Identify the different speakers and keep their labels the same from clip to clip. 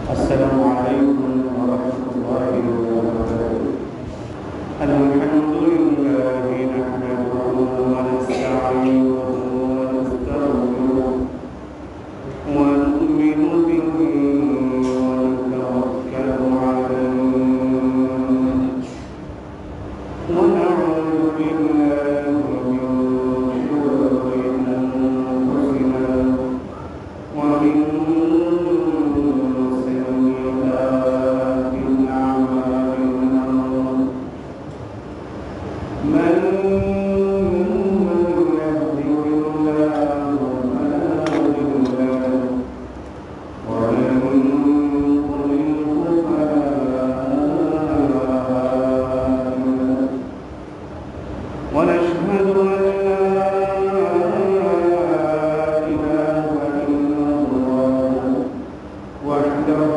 Speaker 1: السلام عليكم ورحمة الله وبركاته. الحمد لله نحمده ونستعينه ونستغفره ونؤمن به ونتوكل عليه ونعوذ بالله من شرور أنفسنا ومن ونشهد أن لا إله إلا الله وحده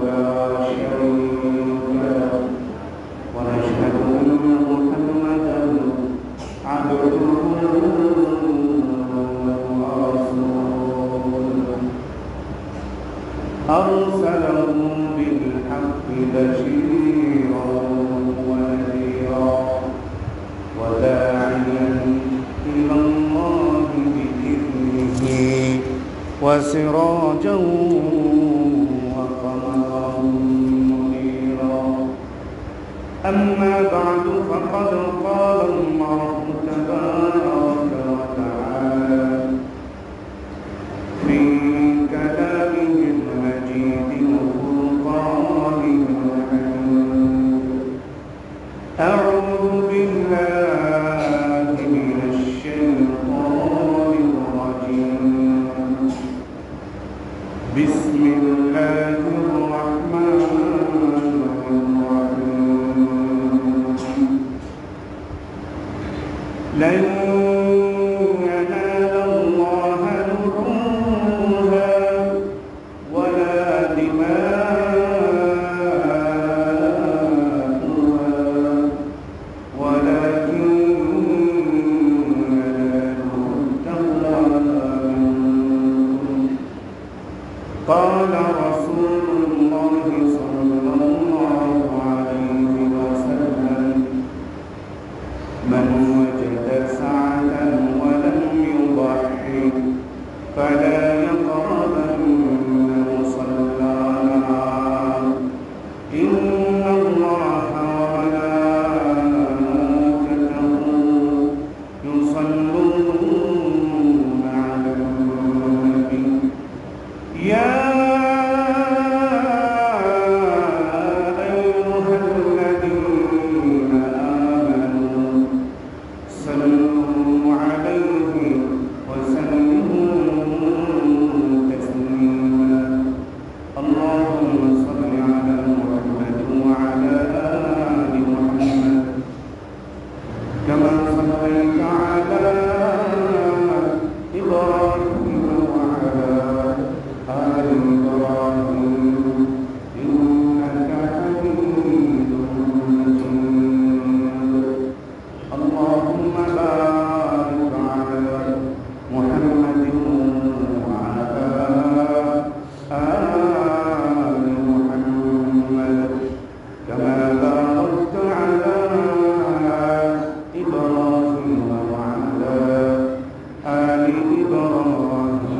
Speaker 1: لا شريك له ونشهد أن محمدا عبده ورسوله أرسله بالحق بشيرا ونذيرا وداعيا إلى الله بإذنه وسراجا وقمرا منيرا. أما بعد فقد قال الله تبارك وتعالى في كلامه المجيد وفرقانه الحميد: أعوذ بالله من الشيطان الرجيم. بسم الله الرحمن الرحيم. لن ينال الله لحومها ولا دماؤها ولكن يناله التقوى منكم. قال رسول الله صلى الله عليه وسلم: من وجد سعة ولم يضحك فلا يقربن مصلانا إن الله وملائكته يصلون على النبي يا أيها الذين آمنوا صلوا عليه وسلموا تسليما. اللهم صل على محمد وعلى آل محمد كما صليت على إبراهيم وعلى آل إبراهيم إنك حميد مجيد. اللهم بارك على محمد وعلى آل محمد كما باركت على إبراهيم وعلى آل إبراهيم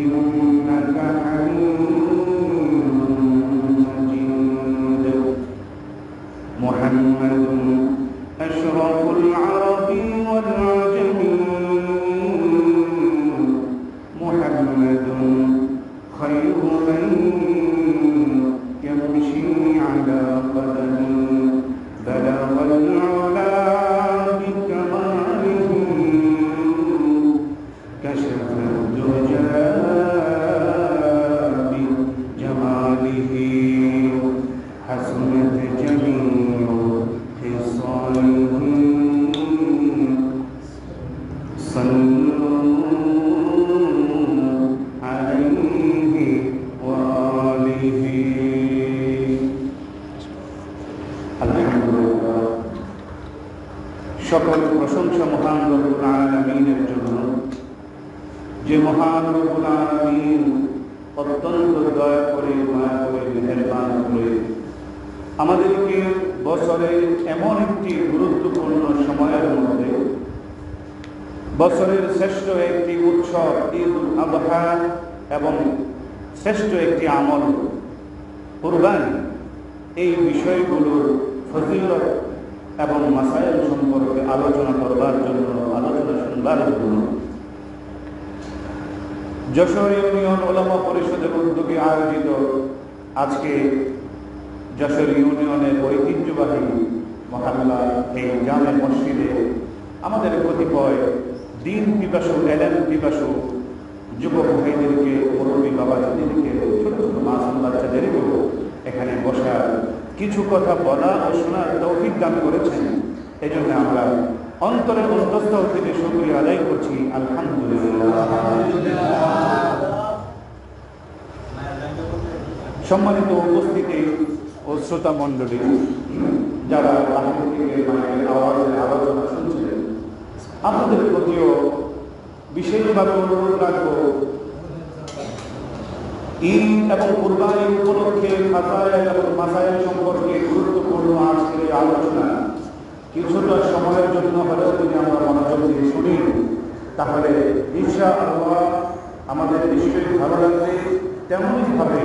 Speaker 1: إنك حميد مجيد. محمد أشرف العرب والعجم، محمد خير من يمشي على قدمه بلغ العلا بكماله كشف الدجى بجماله حسنت جميع خصاله. صلوا عليه وآله. আলহামদুলিল্লাহ, সকল প্রশংসা মহান রব্বুল আলামিনের জন্য, যে মহান রব্বুল আলামিন অত্যন্ত দয়া করে মায়া করে মেহেরবান করে আমাদেরকে বছরের এমন একটি গুরুত্বপূর্ণ সময়ের মধ্যে বছরের শ্রেষ্ঠ একটি উৎসব ঈদ উল আযহা এবং শ্রেষ্ঠ একটি আমল কুরবানি, এই বিষয়গুলোর ফজিলত এবং মাসাইল সম্পর্কে আলোচনা করবার জন্য, আলোচনা শুনবার জন্য যশোর ইউনিয়ন উলামা পরিষদের উদ্যোগে আয়োজিত আজকে যশোর ইউনিয়নের ঐতিহ্যবাহী মহল্লা এই জামে মসজিদে আমাদের কতিপয় দিন পিপাসু, এলেম পিপাসু যুবক ভাইদেরকে, মুরব্বী বাবাজিদেরকে, ছোট ছোট মাসুম বাচ্চাদেরকেও এখানে বসা কিছু কথা বলা ও শোনার তৌফিক দান করেছেন। এই জন্য আমরা অন্তরের অন্তঃস্থল থেকে শুকরিয়া আদায় করছি, আলহামদুলিল্লাহ। সম্মানিত উপস্থিতি ও শ্রোতা মণ্ডলী, যারা বাহির থেকে মায়ের আওয়াজের আলোচনা শুনছিলেন, আপনাদের প্রতিও বিশেষভাবে অনুরোধ রাখব, ঈদ এবং কুরবানি উপলক্ষে ফাসায়েল এবং মাসায়েল সম্পর্কে গুরুত্বপূর্ণ আজকের আলোচনা কিছুটা সময়ের জন্য হলেও যদি আমরা মনোযোগ দিয়ে শুনি, তাহলে ইনশাআল্লাহ আমাদের নিশ্চয়ই ভালো লাগবে। তেমনইভাবে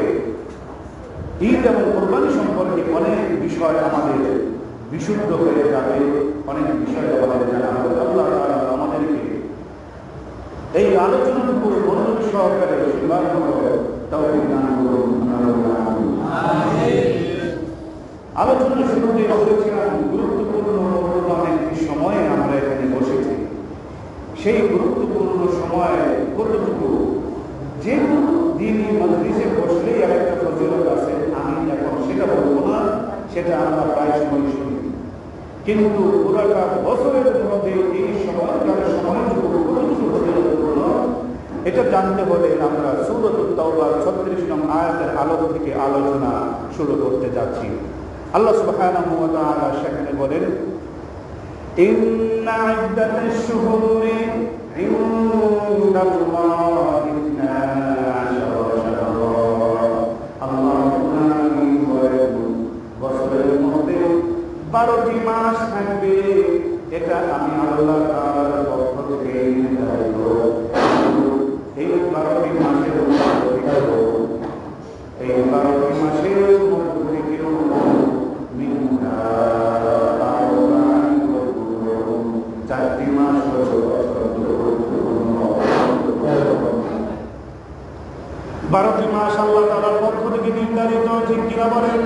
Speaker 1: ঈদ এবং কুরবানি সম্পর্কে অনেক বিষয় আমাদের বিশুদ্ধ হয়ে যাবে, অনেক বিষয় আমাদের জানা হবে। আল্লাহ তাআলা আমাদেরকে এই আলোচনাটুকু মনোযোগ সহকারে শুনবার মতো তৌফিক দান করুন। আলোচনা শুরুতে বলেছিলাম গুরুত্বপূর্ণ একটি সময়ে আমরা এখানে বসেছি। সেই গুরুত্বপূর্ণ সময় কতটুকু, যে কোনো দিনই মজলিসে বসলেই একটা ফজিলত আছে, আমি এখন সেটা বলবো না, সেটা আমরা প্রায় সময় শুনি। কিন্তু পুরাটা বছরের মধ্যে এই সময়কার সময়টুকু কতটুকু ফজিলতপূর্ণ, এটা জানতে হলে আমরা সূরাতুত তাওবার 36 নং আয়াতের আলোক থেকে আলোচনা শুরু করতে যাচ্ছি। আল্লাহ সুবহানাহু ওয়া তাআলা সেখানে বলেন, ইন্না ইদ্দাতাশ শুহুরি ইনদাল্লাহি 12 শাহরা। আল্লাহ বলেন বছরের মধ্যে 12টি মাস থাকবে, এটা আমি আল্লাহ তাআলার পক্ষ থেকে নির্ধারিত। এই 12টি মাসের এই 12টি মাসের মধ্যে কেউ মিনহা 4টি মাস বারোটি মাস আল্লাহ তাআলার পক্ষ থেকে নির্ধারিত। ঠিক কিনা বলেন?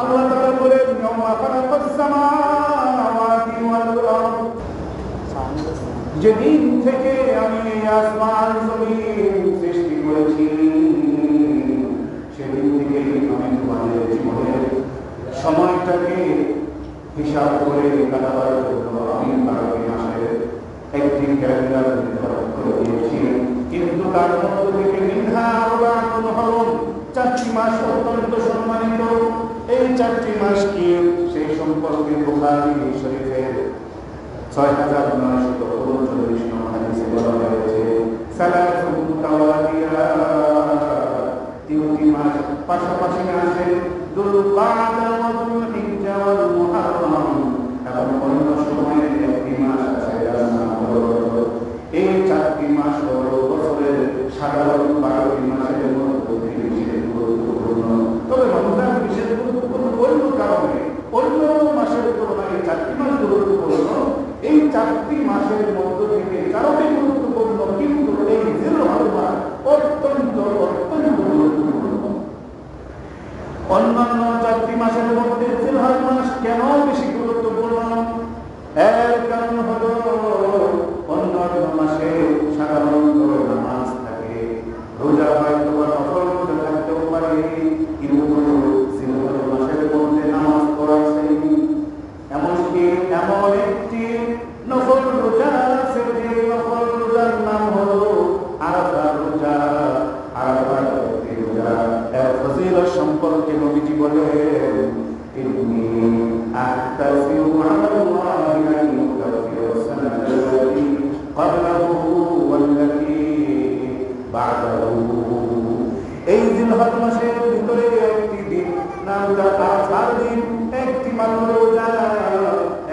Speaker 1: আল্লাহ তাআলা বলেন, ইয়াউমা খালাকাস সামাওয়াতি ওয়াল আরদ, যেদিন থেকে আমি আসমান জমিন সৃষ্টি করেছি, সেদিন থেকে আমি তোমাদের জীবনের সময়টাকে হিসাব করে কাটাবার জন্য আমি 12টি মাসের একটি ক্যালেন্ডার নির্ধারণ করে দিয়েছি। কিন্তু তার মধ্য থেকে হরম 4টি মাস অত্যন্ত সম্মানিত। এই 4টি মাস কি, সেই সম্পর্কে বুখারী শরীফের 6939 নং হাদিসে বলা হয়েছে, সালাতুন তাওয়ালিয়া, 3টি মাস পাশাপাশি আছে, যুলকাআদা ওয়া যুলহিজ্জা ওয়াল মুহররম, এবং অন্য সময়ে 1টি মাস আছে যার নাম হলো, এই 4টি মাস হলো বছরের সাধারণ 12টি মাসের মধ্যে বিশেষ গুরুত্বপূর্ণ। তবে রমজান বিশেষ গুরুত্বপূর্ণ অন্য কারণে, অন্য মাসের তুলনায় 4টি মাস গুরুত্বপূর্ণ। এই 4টি মাসের মধ্য থেকে 4টি গুরুত্বপূর্ণ, কিন্তু এই জিলহজ্জা অত্যন্ত গুরুত্বপূর্ণ। অন্যান্য 4টি মাসের মধ্যে জিলহজ্জা মাস কেন বেশি গুরুত্বপূর্ণ? এর কারণ হলো, অন্যান্য মাসে সাধারণত নামাজ থাকে, রোজা হয়তো বা নফল রোজা থাকতেও পারে, কিন্তু জিলহজ্জা মাসের মধ্যে নামাজ পড়া চাই। এমনকি এমন একটি নফল রোজা আছে, যে নফল রোজার নাম হলো আরাফা রোজা। আরাফা রোজা এর ফজিলত সম্পর্কে নবীজি বলেন, ইন্নী আহতাসিবু আলাল্লাহি আন ইউকাফিরা সানাতাল্লাতী ক্বাবলাহু ওয়াল্লাতী বা'দাহু। এই জিলহজ মাসের ভিতরে একটি দিন নাম তার আরাফার দিন, একটি মাত্র রোজা,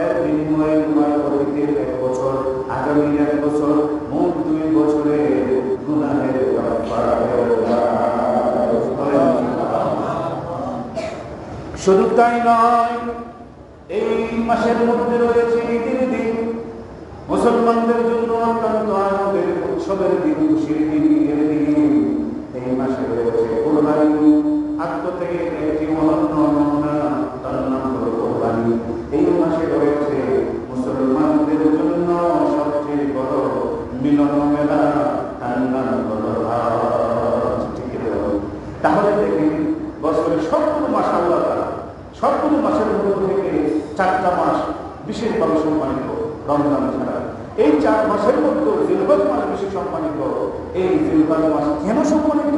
Speaker 1: এর বিনিময়ে তোমার অতীতের 1 বছর, আগামী 1 বছর, মোট 2 বছরের গুনাহের কাফারা হয়ে যায়। শুধু তাই নয়, এই মাসের মধ্যে রয়েছে ঈদের দিন, মুসলমানদের জন্য অত্যন্ত আনন্দের উৎসবের দিন, খুশির দিন, ঈদের দিন। এই মাসে রয়েছে কোরবানি, আত্মত্যাগের একটি মহান নমুনা, তার নাম হলো কোরবানি। এই মাসে রয়েছে মুসলমানদের জন্য সবচেয়ে বড় মিলন মেলা, তার নাম হলো হজ। তাহলে দেখেন বছরের সবগুলো মাস আল্লাহ তাআলা সবগুলো মাসের মধ্যে থেকে 4টা মাস বিশেষভাবে সম্মানিত, রমজান ছাড়া। এই 4 মাসের মধ্যে জিলহজ মাস বেশি সম্মানিত। এই জিলহজ মাস কেন সম্মানিত?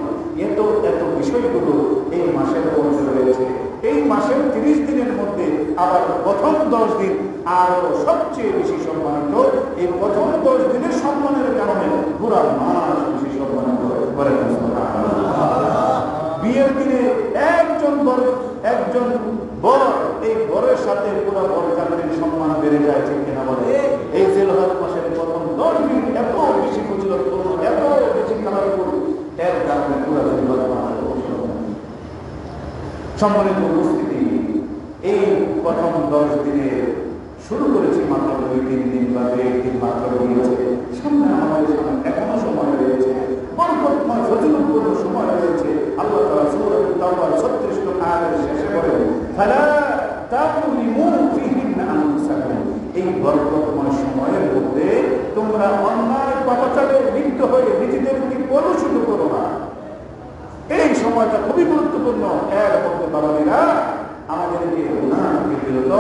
Speaker 1: এত বিষয়গুলো এই মাসের মধ্যে রয়েছে। এই মাসের 30 দিনের মধ্যে আবার প্রথম 10 দিন আরো সবচেয়ে বেশি সম্মানিত। এই প্রথম 10 দিনের সম্মানের কারণে পুরা মাস বেশি সম্মানিত করে। বিয়ের দিনে একজন বর, এই বরের সাথে পুরো বরযাত্রীর সম্মান বেড়ে যায়, ঠিক কিনা বলে? এই জিলহজ মাসের প্রথম 10 দিন এত বেশি ফজিলতপূর্ণ, এত বেশি কালারফুল, এর কারণে পুরো জিলহজ মাস সম্মানিত উপস্থিতি। এই প্রথম 10 দিনে শুরু করেছি মাত্র 2-3 দিন বা 1 দিন মাত্র হয়েছে। সামনে আমাদের সামনে এখনো সময় রয়েছে, বরকতময় ফজিলতপূর্ণ সময় রয়েছে। আল্লাহ তাআলা সূরা তাওবার 36 নং আয়াতের শেষে বলেন, ফালা তাযলিমু ফীহিন্না আনফুসাকুম। এই বরকতময় সময়ের মধ্যে তোমরা অন্যায় পাপাচারে লিপ্ত হয়ে নিজেদেরকে কলুষিত করো না। এই সময়টা খুবই গুরুত্বপূর্ণ। এর মধ্যে বাবারা আমাদেরকে গুনাহ থেকে বিরত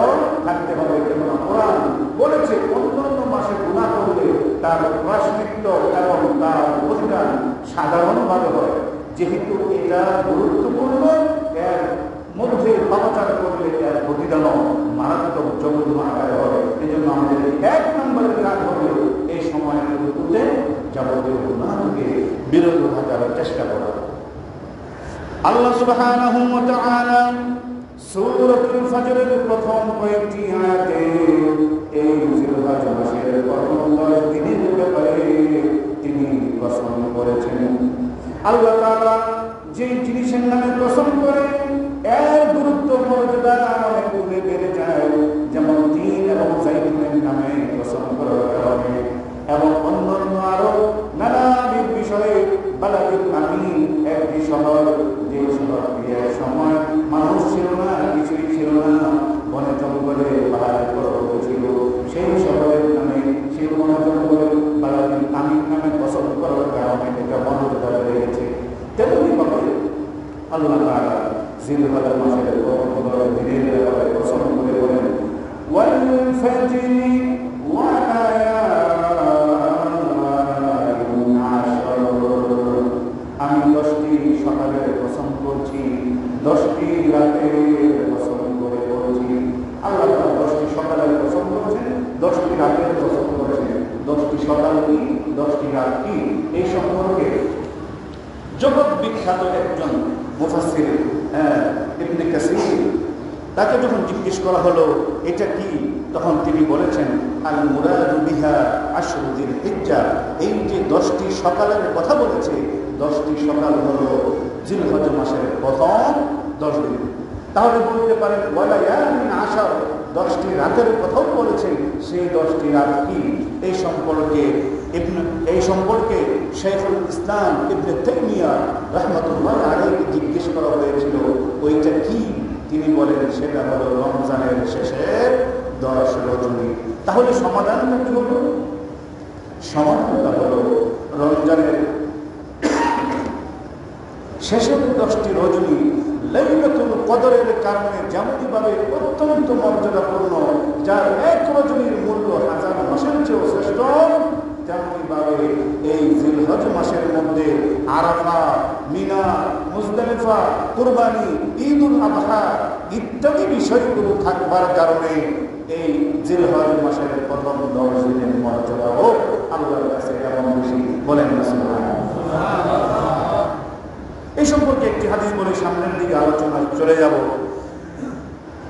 Speaker 1: থাকতে হবে। কেননা কোরআন বলেছে অন্যান্য মাসে গুনাহ করলে তার প্রায়শ্চিত্ত এবং তার প্রতিদান সাধারণভাবে হয়। যেহেতু এটা গুরুত্বপূর্ণ, এর মধ্যে পাপাচার করলে এর প্রতিদানও মারাত্মক জঘন্য আকারে হবে। এই জন্য আমাদের 1 নম্বরের কাজ হবে এই সময়ের মধ্যে যাবতীয় গুনাহ থেকে বিরত থাকার চেষ্টা করা। আল্লাহ সুবহানাহু ওয়া তাআলা সূরাতুল ফজরের প্রথম কয়েকটি আয়াতে এই জিলহজ মাসের প্রথম 10 দিনের ব্যাপারে তিনি কসম করেছেন। আল্লাহ তাআলা যে জিনিসের নামে কসম করেন এর গুরুত্ব মর্যাদা অনেক গুণে বেড়ে যায়। যেমন তিন এবং জাইতুনের নামে কসম করার কারণে এবং অন্যান্য আরো নানাবিধ বিষয়ে বালাদিল আমিন, একটি শহর, যে শহর বিয়ের সময় মানুষ ছিল না, কিছুই ছিল না, বনে জঙ্গলে পাহাড়ে পর্বত ছিল, সেই শহরের নামে সেই বনে জঙ্গলে বালাদিল আমিন নামে কসম করার কারণে এটা মর্যাদা বেড়ে গেছে। তেমনি ভাবে আল্লাহ তাআলা জিলহজ মাসের প্রথম 10 দিনের ব্যাপারে কসম করে বলেন, ওয়াল ফাজরি ওয়া আমি 10টি সকালের কসম করছি, 10টি রাতের কসম করে বলছি। আল্লাহ তাআলা 10টি সকালের কসম করেছেন, 10টি রাতের কসম করেছেন। 10টি সকাল কি, 10টি রাত কি, এই সম্পর্কে জগৎ বিখ্যাত একজন মুফাসসির ইবনে কাসীর, তাকে যখন জিজ্ঞেস করা হলো এটা কি, তখন তিনি বলেছেন, আল মুরাদু বিহা আশরু যিল হিজ্জা। এই যে 10টি সকালের কথা বলেছে, 10টি সকাল হলো জিলহজ মাসের প্রথম 10 দিন। তাহলে বলতে পারেন ওয়ালা ইয়ামিন আশার, 10টি রাতের কথাও বলেছেন, সেই 10টি রাত কি? এই সম্পর্কে শাইখুল ইসলাম ইবনে তাইমিয়া রাহমাতুল্লাহ আলাইহি জিজ্ঞেস করা হয়েছিল ওইটা কি? তিনি বলেন সেটা হলো রমজানের শেষের 10 রজনী। তাহলে সমাধানটা কি হলো? সমাধানটা হলো রমজানের শেষের 10টি রজনী লাইলাতুল কদরের কারণে যেমনইভাবে অত্যন্ত মর্যাদাপূর্ণ, যার 1 রজনীর মূল্য 1000 মাসের চেয়েও শ্রেষ্ঠ, তেমনইভাবে এই জিলহজ মাসের মধ্যে আরাফা, মিনা, মুজদালিফা, কুরবানি, ঈদুল আযহা ইত্যাদি বিষয়গুলো থাকবার কারণে এই জিলহজ মাসের প্রথম 10 দিনের মর্যাদাও আল্লাহর কাছে এমন বেশি। বলেন সুবহানাল্লাহ। এই সম্পর্কে একটি হাদিস বলে সামনের দিকে আলোচনা চলে যাব।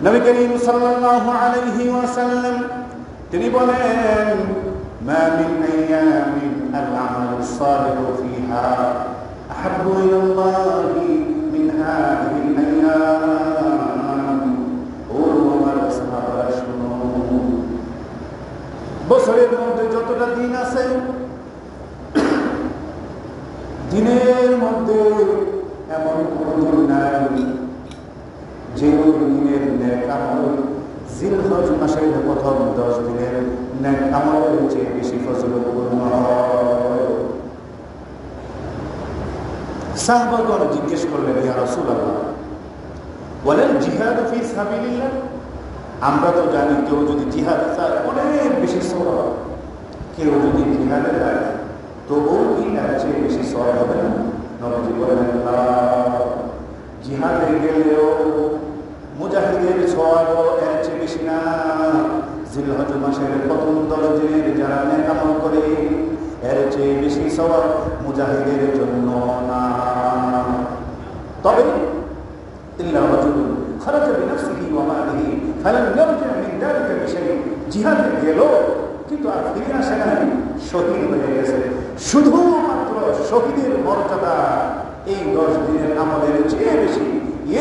Speaker 1: নবী করিম সাল্লাল্লাহু আলাইহি ওয়াসাল্লাম তিনি বলেন, মা মিন আইয়ামিন আল আমালু সালিহু ফিহা আহাব্বু ইলাল্লাহি মিন হাযিহিল আইয়াম। ও আমার সাহাবারা শুনো, বছরের মধ্যে যতটা দিন আছে, দিনের মধ্যে এমন কোন দিন নাই যে দিনের নেক আমল জিলহজ মাসের প্রথম 10 দিনের নেক আমলের চেয়ে বেশি ফজিলতপূর্ণ হয়। সাহাবাগণ জিজ্ঞেস করলেন, ইয়া রাসূলুল্লাহ, ওয়ালাল জিহাদ ফি সাবিলিল্লাহ? আমরা তো জানি কেউ যদি জিহাদ চায় অনেক বেশি সওয়াব, কেউ যদি জিহাদে যায় তো ওর কি এর চেয়ে বেশি সওয়াব হবে না? নবীজি বলেন, জিহাদে গেলেও মুজাহিদের সওয়াব এর চেয়ে বেশি না। জিলহজ মাসের প্রথম 10 দিনের যারা নেক আমল করে এর চেয়ে বেশি সওয়াব মুজাহিদের জন্য না। তবে ইল্লা রাজুলুন খারাজা বিনাফসিহি ওয়া মালিহি ফালাম ইয়ারজি' মিন যালিকা বিশাই, জিহাদে গেল কিন্তু আর ফিরে আসে না, শহীদ হয়ে গেছে। শুধুমাত্র শহীদের মর্যাদা এই 10 দিনের আমলের চেয়ে বেশি।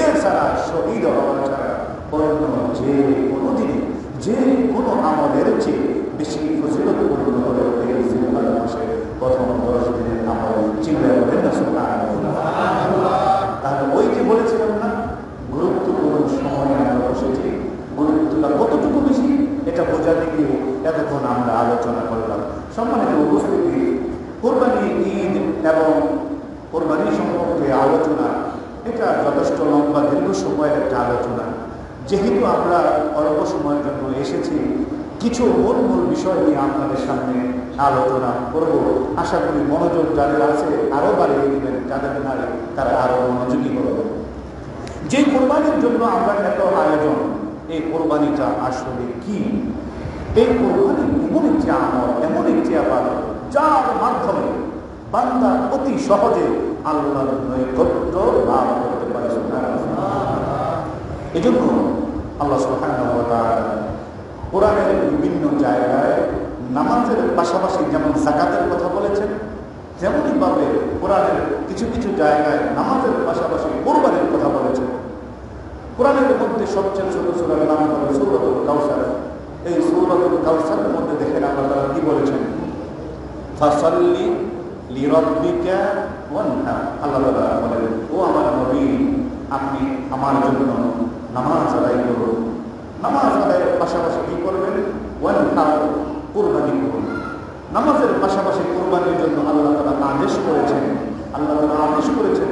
Speaker 1: এ ছাড়া শহীদ হওয়া ছাড়া অন্য যে কোনো দিনে যে কোনো আমলের চেয়ে বেশি ফজিলতপূর্ণ হলো এই জিলহজ মাসের প্রথম 10 দিনের আমল। চিন্তা করেন না সুবহানাল্লাহ। তাহলে ওই যে বলেছিলাম না, গুরুত্বপূর্ণ সময় আমরা বসেছি, গুরুত্বটা কতটুকু বেশি এটা বোঝাতে গিয়ে এতক্ষণ আমরা আলোচনা করলাম। সম্মানিত উপস্থিতি, কোরবানি ঈদ এবং কোরবানি সম্পর্কে আলোচনা এটা যথেষ্ট লম্বা দীর্ঘ সময়ের একটা আলোচনা। যেহেতু আমরা অল্প সময়ের জন্য এসেছি, কিছু মূল বিষয় নিয়ে আপনাদের সামনে আলোচনা করব। আশা করি মনোযোগ যাদের আছে আরো বাড়িয়ে দিবেন, যাদের নাই তারা আরো মনোযোগী করবে। যে কোরবানির জন্য আমরা এত আয়োজন, এই কোরবানিটা আসলে কি? এই কোরবানি এমন একটি আমল, এমন একটি ইবাদত যার মাধ্যমে বান্দা অতি সহজে আল্লাহর নৈকট্য লাভ করতে পারে। এই জন্য আল্লাহ সুবহানাহু ওয়া তাআলা কোরআনের বিভিন্ন জায়গায় নামাজের পাশাপাশি যেমন যাকাতের কথা বলেছেন, যেমনই ভাবে কোরআনের কিছু কিছু জায়গায় নামাজের পাশাপাশি কোরবানির কথা বলেছেন। কোরআনের মধ্যে সবচেয়ে ছোট সূরার নাম হলো সূরাতুল কাউসার। এই সূরাতুল কাউসারের মধ্যে দেখেন আল্লাহ তাআলা কি বলেছেন, ফাসাল্লি লিরাব্বিকা ওয়ানহার। আল্লাহ তাআলা বলেন, ও আমার নবী, আপনি আমার জন্য নামাজ আদায় করুন। নামাজ আদায়ের পাশাপাশি কি করবেন? ওয়ানহার, কুরবানি করুন। নামাজের পাশাপাশি কুরবানির জন্য আল্লাহ তাআলা আদেশ করেছেন। আল্লাহ তাআলা আদেশ করেছেন।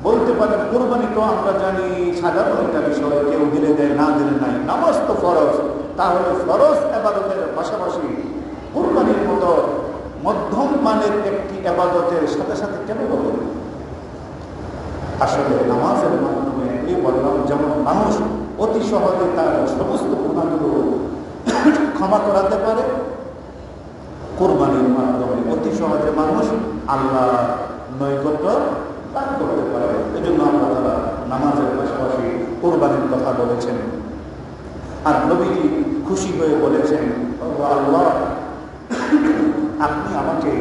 Speaker 1: বলতে পারেন কুরবানি তো আমরা জানি সাধারণ একটা বিষয়, কেউ দিলে দেয় না দিলে নাই। নামাজ তো ফরজ, তাহলে ফরজ ইবাদতের পাশাপাশি কুরবানির মতো মধ্যম মানের একটি ইবাদতের সাথে সাথে কেন বলবেন? আসলে নামাজের মাধ্যমে এই বললাম, যেমন মানুষ অতি সহজে তার সমস্ত গুনাহগুলো ক্ষমা করাতে পারে, কুরবানির মাধ্যমে অতি সহজে মানুষ আল্লাহ নৈকট্য লাভ করতে পারে। এই জন্য আল্লাহ তাআলা নামাজের পাশাপাশি কুরবানির কথা বলেছেন। আর নবীজি খুশি হয়ে বলেছেন, আল্লাহ আপনি আমাকে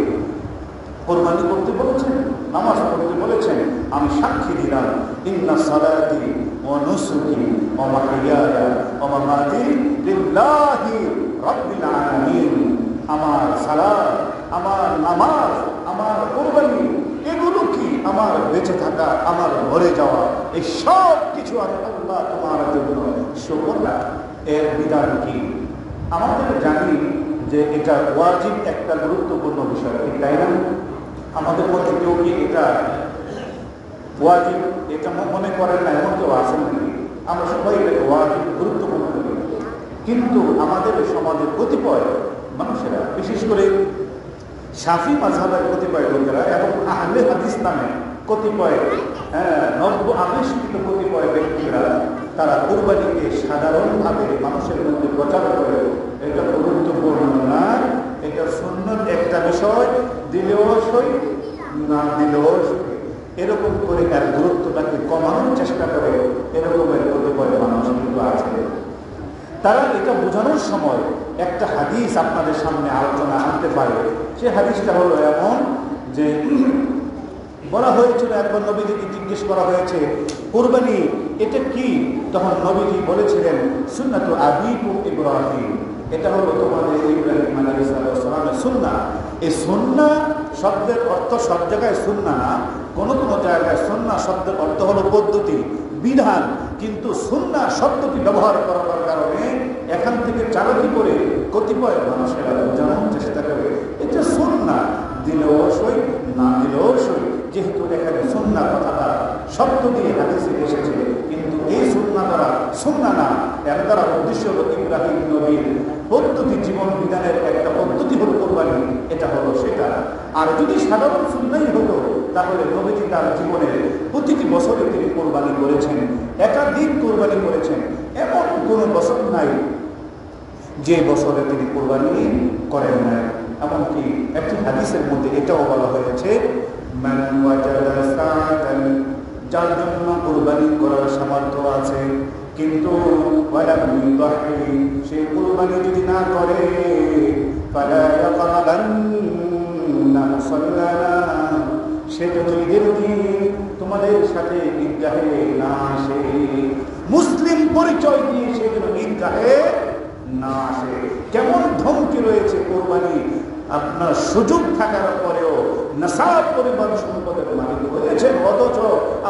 Speaker 1: কুরবানি করতে বলেছেন, নামাজ পড়তে বলেছেন, আমি সাক্ষী দিলাম, ইন্না সালাতি ওয়া নুসুকি ওয়া মাহইয়ায়া ওয়া মামাতি লিল্লাহি রাব্বিল আলামিন। আমার সালাত, আমার নামাজ, আমার কুরবানি, এগুলো কি আমার বেঁচে থাকা, আমার মরে যাওয়া, এই সব কিছু আমি আল্লাহ তোমার জন্য শুকর। এর বিধান কি? আমাদের জানি যে এটা ওয়াজিব একটা গুরুত্বপূর্ণ বিষয়, তাই না? আমাদের মধ্যে কেউ কি এটা ওয়াজিব এটা মনে করেন না এমন কেউ আছেন নাকি? আমরা সবাই এটাকে ওয়াজিব গুরুত্বপূর্ণ করি, কিন্তু আমাদের সমাজে কতিপয় মানুষেরা, বিশেষ করে শাফি মাযহাবের কতিপয় লোকেরা এবং আহলে হাদিস নামে কতিপয় নব্য আবিষ্কৃত কতিপয় ব্যক্তিরা, তারা কুরবানিকে সাধারণভাবে মানুষের মধ্যে প্রচার করে এটা গুরুত্বপূর্ণ না, এটা সুন্নত একটা বিষয়, দিলেও সই না দিলেও সই। এরকম করে এর গুরুত্বটাকে কমানোর চেষ্টা করে এরকমের কতিপয় মানুষ কিন্তু আছে। তারা এটা বোঝানোর সময় একটা হাদিস আপনাদের সামনে আলোচনা আনতে পারে। সে হাদিসটা হলো এমন যে বলা হয়েছিল, একবার নবীজিকে জিজ্ঞেস করা হয়েছে কুরবানি এটা কি? তখন নবীজি বলেছিলেন সুন্নাতু আবিকুম ইব্রাহিম, এটা হলো তোমাদের ইব্রাহিম আলাইহিস সালামের সুন্নাহ। এই সুন্নাহ শব্দের অর্থ সব জায়গায় সুন্নাহ না, কোনো কোনো জায়গায় সুন্নাহ শব্দের অর্থ হলো পদ্ধতি, বিধান। কিন্তু সুন্নাহ শব্দটি ব্যবহার করার কারণে এখান থেকে চালাকি করে কতিপয় মানুষেরা বোঝানোর চেষ্টা করে এটা সুন্নাহ, দিলেও সই না দিলেও সই, যেহেতু এখানে সুন্নাহ কথাটা শব্দ দিয়ে হাদিসে এসেছে। কিন্তু এই সুন্নাহ দ্বারা সুন্নাহ না, এর দ্বারা উদ্দেশ্য হল ইব্রাহিম নবীর পদ্ধতি, জীবন বিধানের একটা পদ্ধতি হল কোরবানি, এটা হলো সেটা। আর যদি সাধারণ সুন্নাহই হতো তাহলে নবীজি তার জীবনের প্রতিটি বছরে তিনি কোরবানি করেছেন, একাধিক কোরবানি করেছেন। এমন কোনো বছর নাই যে বছরে তিনি কোরবানি করেন না। এমনকি একটি হাদিসের মধ্যে এটাও বলা হয়েছে যার জন্য কোরবানি করার সামর্থ্য আছে কিন্তু সে কোরবানি যদি না করে সে যদি ঈদের দিন তোমাদের সাথে ঈদগাহে না আসে, মুসলিম পরিচয় দিয়ে সে যেন ঈদগাহে না আসে। কেমন ধমকি রয়েছে কোরবানি! আপনার সুযোগ থাকার পরেও নাসাব পরিবার সম্পদের মালিক হয়েছেন, অথচ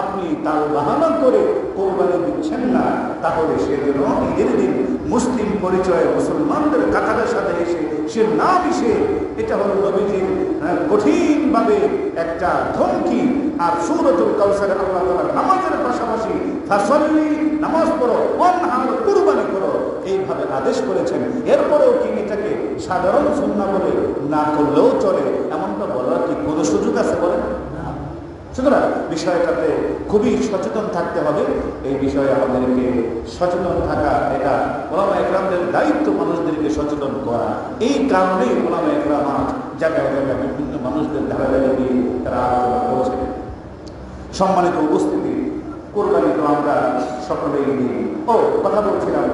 Speaker 1: আপনি তার বাহানা করে কোরবানি দিচ্ছেন না। তাহলে সে যেন ঈদের দিন মুসলিম পরিচয়ে মুসলমানদের কাতারের সাথে এসে সে না মিশে। এটা হল নবীজির কঠিনভাবে একটা ধমকি। আর সূরাতুল কাউসারে আল্লাহ তাআলা নামাজের পাশাপাশি ফাসল্লি, নামাজ পড়ো, ওয়ানহার, কুরবানি করো, এইভাবে আদেশ করেছেন। এরপরেও কি এটাকে সাধারণ সুন্নাহ বলে না করলেও চলে, এমনটা বলার কি কোনো সুযোগ আছে বলেন? সুতরাং বিষয়টাতে খুবই সচেতন থাকতে হবে। এই বিষয়ে আমাদেরকে সচেতন থাকা, এটা ওলামা একরামদের দায়িত্ব, মানুষদেরকে সচেতন করা। এই কারণেই ওলামা একরাম জায়গায় জায়গায় বিভিন্ন মানুষদের ধারাবাহিক দিয়ে তারা আলোচনা করছে। সম্মানিত উপস্থিতি, কোরবানি তো আমরা সকলেই দিই। কথা বলছিলাম,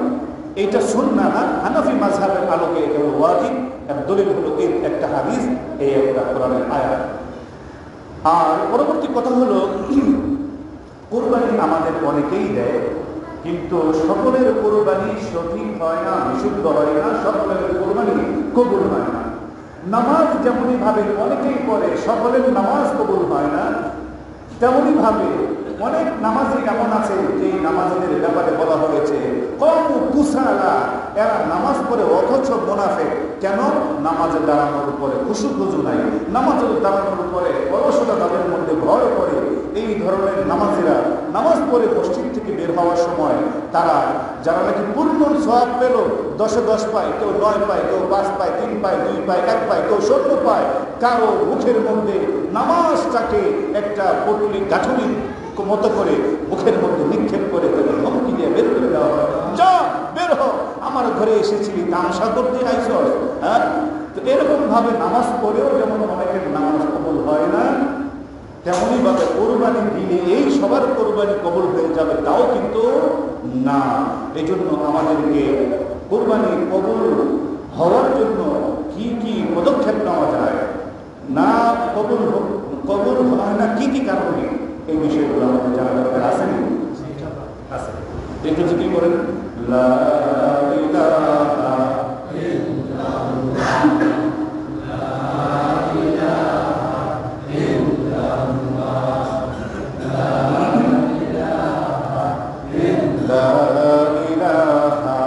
Speaker 1: এইটা সুন্নাহ না, হানাফি মাযহাবের আলোকে এটা হলো ওয়াজিব। এর দলিল হলো এই একটা হাদিস, এই একটা কোরআনের আয়াত। আর পরবর্তী কথা হলো, কোরবানি আমাদের অনেকেই দেয়, কিন্তু সকলের কোরবানি সঠিক হয় না, বিশুদ্ধ হয় না, সকলের কোরবানি কবুল হয় না। নামাজ যেমনই ভাবে অনেকেই পড়ে, সকলের নামাজ কবুল হয় না। তেমনই ভাবে অনেক নামাজি এমন আছে যে নামাজীদের ব্যাপারে বলা হয়েছে কম কুসালা, এরা নামাজ পড়ে অথচ মুনাফিক। কেন? নামাজে দাঁড়ানোর উপরে খুশু খুজু নাই, নামাজে দাঁড়ানোর উপরে অলসতা তাদের মধ্যে ভর করে। এই ধরনের নামাজিরা নামাজ পড়ে মসজিদ থেকে বের হওয়ার সময় তারা যারা নাকি পূর্ণ সওয়াব পেল, 10-এ 10 পায়, কেউ 9 পায়, কেউ 5 পায়, 3 পায়, 2 পায়, 1 পায়, কেউ 0 পায়। কারো মুখের মধ্যে নামাজটাকে একটা পটলি গাঁথুনি মতো করে মুখের মধ্যে নিক্ষেপ করে তাদের ধমকি দিয়ে বের করে দেওয়া হয়, যা বের হ, আমার ঘরে এসেছিলি তামসা করতে আইসস। হ্যাঁ, তো এরকম ভাবে নামাজ পড়েও যেমন অনেকের নামাজ কবুল হয় না, তেমনই ভাবে কোরবানি দিলে এই সবার কোরবানি কবুল হয়ে যাবে তাও কিন্তু না। এই জন্য আমাদেরকে কোরবানি কবুল হওয়ার জন্য কি কি পদক্ষেপ নেওয়া যায়, না কবুল হয় না কি কি কারণে, এই বিষয়গুলো আমাদের জানা দরকার। আছে একটু জিকির করেন, লা ইলাহা ইল্লাল্লাহ, লা ইলাহা ইল্লাল্লাহ, লা ইলাহা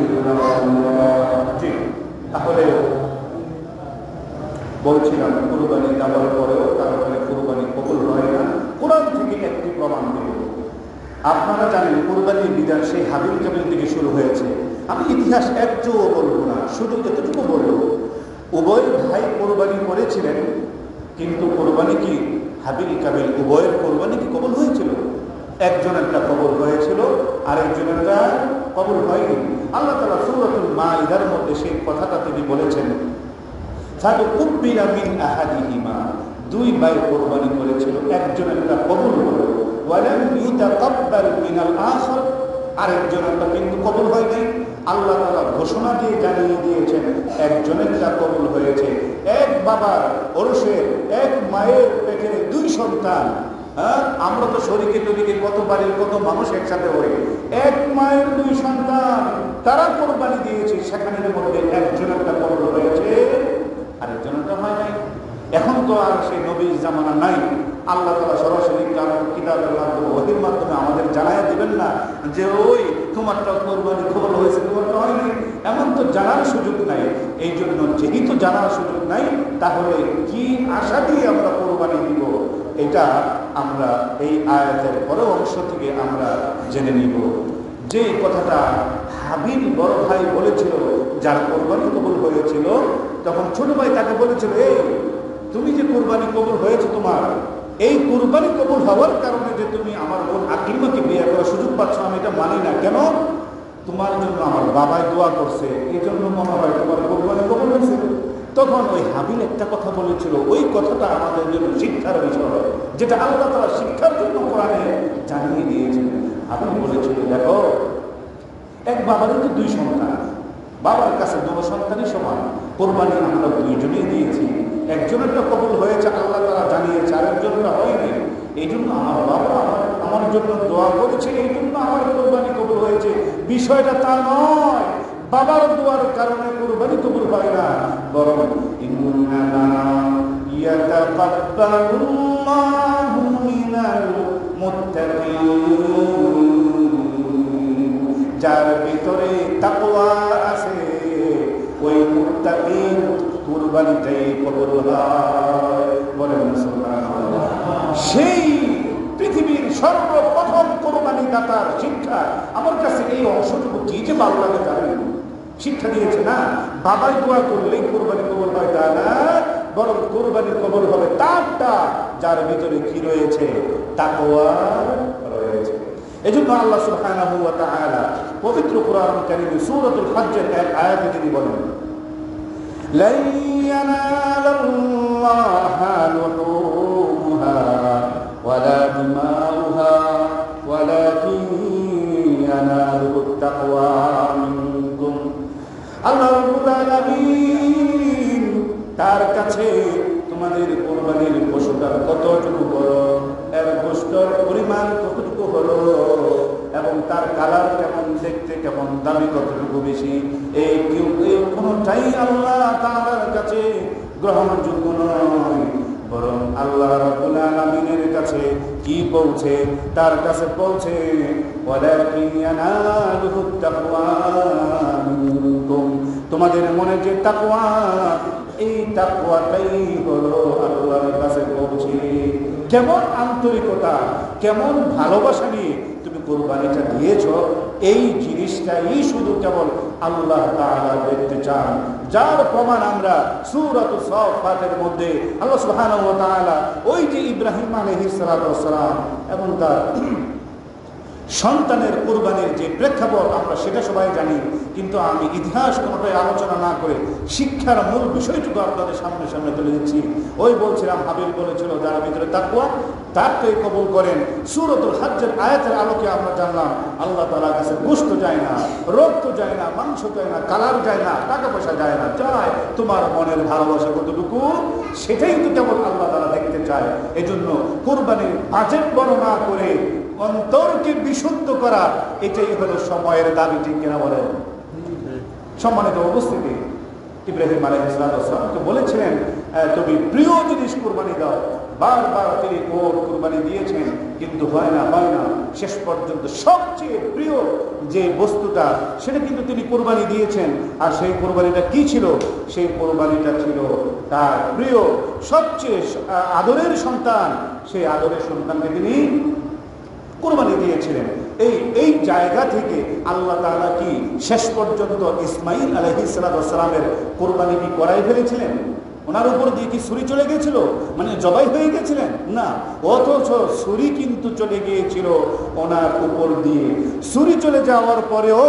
Speaker 1: ইল্লাল্লাহ। ঠিক, তাহলে বলছিলাম কুরবানি দেওয়ার পরেও তারপরে কুরবানি কবুল হয় না। কোরআন থেকে একটি প্রমাণ দেব। আপনারা জানেন কুরবানির বিধান সেই হাবিল কাবিল থেকে শুরু হয়েছে। আমি ইতিহাস একটুও বলবো না, শুধু এতটুকু বলবো, উভয় ভাই কোরবানি করেছিলেন, কিন্তু কোরবানি কি হাবিল কাবিল উভয়ের কোরবানি কি কবুল হয়েছিল? একজনেরটা কবুল হয়েছিল, আরেকজনেরটা কবুল হয়নি। আল্লাহ তাআলা সূরাতুল মাঈদার মধ্যে সেই কথাটা তিনি বলেছেন, দুই ভাই কোরবানি করে বলেছিল একজনেরটা কবুল হলো, ওয়ালাম ইউতাকাব্বাল মিনাল আখার, আরেকজনেরটা কিন্তু কবুল হয় নাই। আল্লাহ তাআলা ঘোষণা দিয়ে জানিয়ে দিয়েছেন একজনেরটা কবুল হয়েছে। এক বাবার ওরসের, এক মায়ের পেটে 2 সন্তান। হ্যাঁ, আমরা তো শরীকে তরিকে কত বাড়ির কত মানুষ একসাথে হয়ে, এক মায়ের 2 সন্তান তারা কোরবানি দিয়েছে, সেখানের মধ্যে একজনেরটা কবুল হয়েছে, আরেকজনেরটা হয় নাই। এখন তো আর সেই নবীর জামানা নাই। আল্লাহ তাআলা সরাসরি কিতাবের মাধ্যমে, ওহীর মাধ্যমে আমাদের জানায় দিবেন না যে ওই তোমারটা কোরবানি কবুল হয়েছে, তোমারটা হয় নাই, এমন তো জানার সুযোগ নাই। এই জন্য যেহেতু জানার সুযোগ নাই, তাহলে কি আশা দিয়ে আমরা কোরবানি দিব, এটা আমরা এই আয়াতের পরের অংশ থেকে আমরা জেনে নিব। যে কথাটা হাবিল বড় ভাই বলেছিল, যার কোরবানি কবুল হয়েছিল, তখন ছোট ভাই তাকে বলেছিল, এই তুমি যে কোরবানি কবুল হয়েছে, তোমার এই কোরবানি কবুল হওয়ার কারণে যে তুমি আমার বোন আকলিমাকে বিয়ে করার সুযোগ পাচ্ছ, আমি এটা মানি না। কেন? তোমার জন্য আমার বাবাই দোয়া করছে, এই জন্য মনে হয় তোমার কোরবানি কবুল হয়েছে। তখন ওই হাবিল একটা কথা বলেছিল, ওই কথাটা আমাদের জন্য শিক্ষার বিষয়, যেটা আল্লাহ তাআলা শিক্ষার জন্য কোরআনে জানিয়ে দিয়েছিলেন। হাবিল বলেছিল, দেখো, এক বাবারই তো 2 সন্তান, বাবার কাছে 2 সন্তানই সমান, কোরবানি আমরা 2 জনেই দিয়েছি, একজনেরটা কবুল হয়েছে আল্লাহ তাআলা জানিয়েছে, আরেকজনেরটা হয়নি। এই জন্য আমার বাবা আমার জন্য দোয়া করেছে, এই জন্য আমার কোরবানি কবুল হয়েছে। বিষয়টা তা নয়, বাবার দোয়ার কারণে কোরবানি কবুল হয় না, বরং ইন্নামা ইয়াতাকাব্বালুল্লাহু মিনাল মুত্তাকিন, যার ভিতরে তাকওয়া আছে, ওই মুত্তাকিন কুরবানিটাই কবুল হয়। বলেন সুবহানাল্লাহ। সেই পৃথিবীর সর্বপ্রথম কোরবানি দাতার শিক্ষা আমার কাছে এই অংশটুকু কি যে ভালো লাগে, জানেন? শিক্ষা দিয়েছে না, বাবাই দোয়া করলেই কোরবানি কবুল হয় তা না, বরং কোরবানি কবুল হবে তারটা যার ভিতরে কি রয়েছে, তাকওয়া রয়েছে। এজন্য আল্লাহ সুবহানাহু ওয়া তাআলা পবিত্র কোরআন কারীমে সূরাতুল হজ্জের এক আয়াতে তিনি বলেন, লা ইয়ানালাল্লাহা লুহুমুহা ওয়ালা দিমাউহা ওয়ালাকিন ইয়ানালুহুত তাকওয়া মিনকুম। আল্লাহ রাব্বুল আলামিন তার কাছে তোমাদের কোরবানির পশুটার কতটুকু বড়, এর গোশতের পরিমাণ কতটুকু হলো, এবং তার কালার কেমন, দেখতে কেমন, দামি কতটুকু বেশি, এই কোনটাই আল্লাহ তাআলার কাছে গ্রহণযোগ্য নয়। বরং আল্লাহ রাব্বুল আলামিনের কাছে কি পৌঁছে, তার কাছে পৌঁছে ওয়ালাকিন ইয়ানালুহুত তাকওয়া মিনকুম, তোমাদের মনে যে তাকওয়া, এই তাকওয়াটাই হলো আল্লাহর কাছে পৌঁছে। কেমন আন্তরিকতা, কেমন ভালোবাসা নিয়ে তুমি কোরবানিটা দিয়েছ, এই জিনিসটাই শুধু কেবল আল্লাহ তাআলা দেখতে চান। যার প্রমাণ আমরা সূরাতুস সাফফাতের মধ্যে আল্লাহ সুবহানাহু ওয়া তাআলা ওই যে ইব্রাহিম আলাইহিস সালাতু ওয়াস সালাম এবং তার সন্তানের কোরবানির যে প্রেক্ষাপট আমরা সেটা সবাই জানি, কিন্তু আমি ইতিহাস কোনোটাই আলোচনা না করে শিক্ষার মূল বিষয়টুকু আপনাদের সামনে সামনে তুলে দিচ্ছি। ওই বলছিলাম, হাবিল বলেছিল যার ভিতরে তাকওয়া তারটাই কবুল করেন। সূরাতুল হজ্জের আয়াতের আলোকে আমরা জানলাম আল্লাহ তাআলার কাছে গোশত যায় না, রক্ত যায় না, মাংস যায় না, কালার যায় না, টাকা পয়সা যায় না, চায় তোমার মনের ভালোবাসা কতটুকু, সেটাই তো কেবল আল্লাহ তাআলা দেখতে চায়। এজন্য কোরবানির বাজেট বড় না করে অন্তরকে বিশুদ্ধ করা, এটাই হলো সময়ের দাবি, ঠিক কিনা বলেন? সম্মানিত উপস্থিতি, ইব্রাহিম আলাইহিস সালাতু বলেছিলেন তুমি প্রিয় জিনিস কুরবানি দাও। বারবার তিনি কুরবানি দিয়েছেন, কিন্তু হয় না। শেষ পর্যন্ত সবচেয়ে প্রিয় যে বস্তুটা, সেটা কিন্তু তিনি কুরবানি দিয়েছেন। আর সেই কুরবানিটা কি ছিল? সেই কুরবানিটা ছিল তার প্রিয় সবচেয়ে আদরের সন্তান। সেই আদরের সন্তানকে তিনি কুরবানি দিয়েছিলেন। এই জায়গা থেকে আল্লাহ তাআলা কি শেষ পর্যন্ত ইসমাঈল আলাইহিস সালামের কুরবানি কি করাই ফেলেছিলেন? ওনার উপর দিয়ে কি ছুরি চলে গিয়েছিল, মানে জবাই হয়ে গেছিলেন? না, অথচ ছুরি কিন্তু চলে গিয়েছিল ওনার উপর দিয়ে। ছুরি চলে যাওয়ার পরেও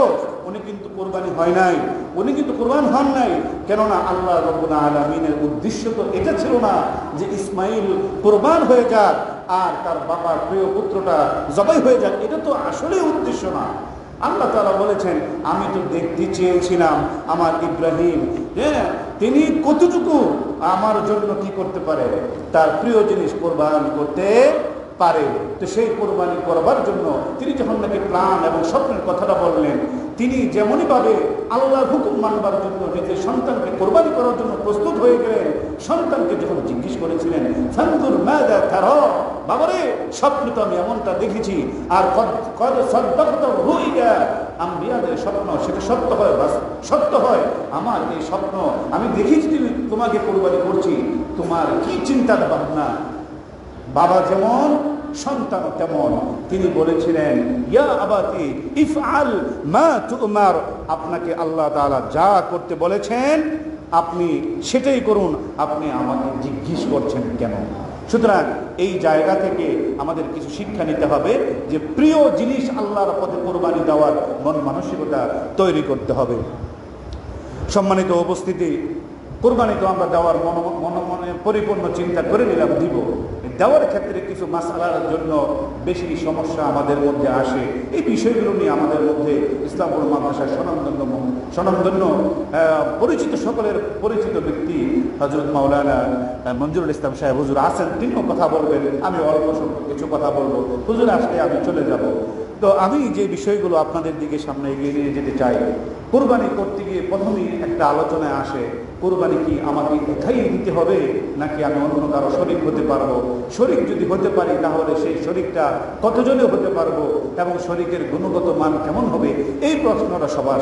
Speaker 1: উনি কিন্তু কোরবানি হয় নাই, উনি কিন্তু কোরবান হন নাই। কেননা আল্লাহ রাব্বুল আলামিনের উদ্দেশ্য তো এটা ছিল না যে ইসমাইল কোরবান হয়ে যাক আর তার বাবার প্রিয় পুত্রটা জবাই হয়ে যাক, এটা তো আসলে উদ্দেশ্য না। আল্লাহ তাআলা বলেছেন, আমি তো দেখতে চেয়েছিলাম আমার ইব্রাহিম, তিনি কতটুকু আমার জন্য কি করতে পারে, তার প্রিয় জিনিস কোরবান করতে পারে। তো সেই কোরবানি করবার জন্য তিনি যখন নাকি প্ল্যান এবং স্বপ্নের কথাটা বললেন, তিনি যেমনই ভাবে আল্লাহর হুকুম মানবার জন্য নিজের সন্তানকে কোরবানি করার জন্য প্রস্তুত হয়ে গেলেন, সন্তানকে যখন জিজ্ঞেস করেছিলেন, ফানজুর মাযা তারা, বাবারে স্বপ্ন তো আমি এমনটা দেখেছি, আর কদ সাদ্দাকতা রুইয়া, আম্বিয়াদের স্বপ্ন সেটা সত্য হয়, সত্য হয়। আমার এই স্বপ্ন আমি দেখেছি, তোমাকে কোরবানি করছি, তোমার কি চিন্তা ভাবনা? বাবা যেমন সন্তান তেমন। তিনি বলেছিলেন, ইয়া আবাতি ইফআল মা তুমার, আপনাকে আল্লাহ তাআলা যা করতে বলেছেন আপনি সেটাই করুন, আপনি আমাকে জিজ্ঞেস করছেন কেন? সুতরাং এই জায়গা থেকে আমাদের কিছু শিক্ষা নিতে হবে যে প্রিয় জিনিস আল্লাহর পথে কোরবানি দেওয়ার মন মানসিকতা তৈরি করতে হবে। সম্মানিত উপস্থিতি, কোরবানি তো আমরা দেওয়ার মনে পরিপূর্ণ চিন্তা করে নিলাম দিব। দেওয়ার ক্ষেত্রে কিছু মাসালার জন্য বেশি সমস্যা আমাদের মধ্যে আসে। এই বিষয়গুলো নিয়ে আমাদের মধ্যে ইসলামপুর মাদ্রাসার স্বনামধন্য পরিচিত সকলের পরিচিত ব্যক্তি হযরত মাওলানা মঞ্জুরুল ইসলাম সাহেব হুজুর আছেন, তিনিও কথা বলবেন। আমি অল্প কিছু কথা বলবো, হুজুর আসলে আমি চলে যাব। তো আমি যে বিষয়গুলো আপনাদের দিকে সামনে এগিয়ে নিয়ে যেতে চাই, কোরবানি করতে গিয়ে প্রথমেই একটা আলোচনায় আসে, কোরবানি কি আমাকে একাই দিতে হবে নাকি আমি অন্য কারো শরীক হতে পারবো? শরীক যদি হতে পারি তাহলে সেই শরীকটা কতজনে হতে পারবো এবং শরীকের গুণগত মান কেমন হবে? এই প্রশ্নটা সবার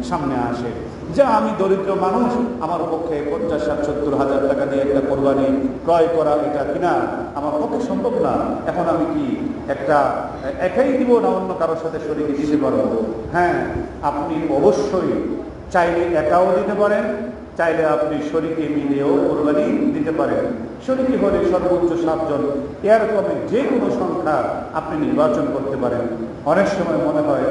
Speaker 1: সামনে আসে। যা আমি দরিদ্র মানুষ, আমার পক্ষে 50-60-70 হাজার টাকা দিয়ে একটা কোরবানি ক্রয় করা, এটা কিনা আমার পক্ষে সম্ভব না। এখন আমি কি একটা একাই দিব না অন্য কারোর সাথে শরীকে দিতে পারবো? হ্যাঁ, আপনি অবশ্যই চাইলে একাও দিতে পারেন, চাইলে আপনি শরীকে মিলেও কোরবানি দিতে পারেন। শরীকে হলে সর্বোচ্চ 7 জন, এর কমে যে কোনো সংখ্যা আপনি নির্বাচন করতে পারেন। অনেক সময় মনে হয়